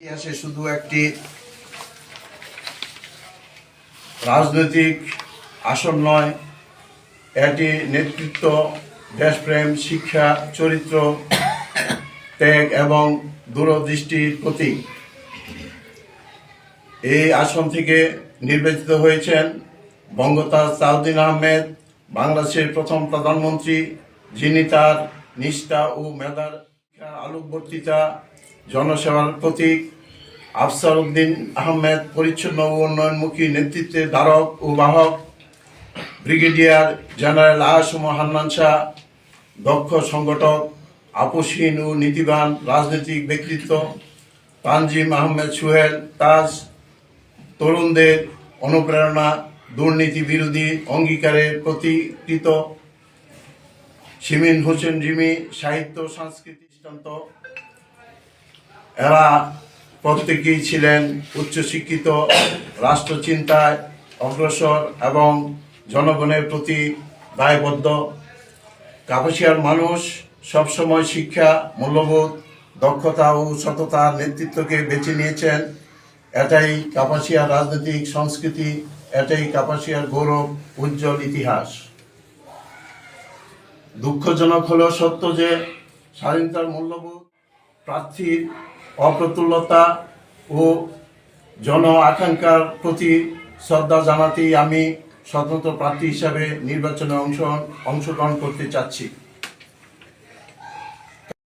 ইতিহাসে শুধু একটি রাজনৈতিক আসন নয়, এটি নেতৃত্ব, দেশপ্রেম, শিক্ষা, চরিত্র, ত্যাগ এবং দূরদৃষ্টির প্রতীক। এই আসন থেকে নির্বাচিত হয়েছেন বঙ্গতাজ তাজউদ্দিন আহমেদ, বাংলাদেশের প্রথম প্রধানমন্ত্রী, যিনি তার নিষ্ঠা ও মেধার আলোকবর্তিতা, জনসেবার প্রতীক। আফসার উদ্দিন আহমেদ, পরিচ্ছন্ন ও উন্নয়নমুখী নেতৃত্বের ধারক ও বাহক। ব্রিগেডিয়ার জেনারেল আসম হান্নান শাহ, দক্ষ সংগঠক, আপোষহীন ও নীতিবান রাজনৈতিক ব্যক্তিত্ব। তানজিম আহমেদ সোহেল তাজ, তরুণদের অনুপ্রেরণা, দুর্নীতি বিরোধী অঙ্গীকারের প্রতিকৃত। শিমিন হোসেন জিমি, সাহিত্য সংস্কৃতি দৃষ্টান্ত। এরা প্রত্যেকেই ছিলেন উচ্চশিক্ষিত, রাষ্ট্রচিন্তায় অগ্রসর এবং জনগণের প্রতি দায়বদ্ধ। কাপাসিয়ার মানুষ সবসময় শিক্ষা, মূল্যবোধ, দক্ষতা ও সততার নেতৃত্বকে বেছে নিয়েছেন। এটাই কাপাসিয়ার রাজনৈতিক সংস্কৃতি, এটাই কাপাসিয়ার গৌরব, উজ্জ্বল ইতিহাস। দুঃখজনক হলেও সত্য যে স্বাধীনতার মূল্যবোধ, প্রার্থীর অপ্রতুল্যতা ও জন আকাঙ্ক্ষার প্রতি শ্রদ্ধা জানাতেই আমি স্বতন্ত্র প্রার্থী হিসাবে নির্বাচনে অংশগ্রহণ করতে চাচ্ছি।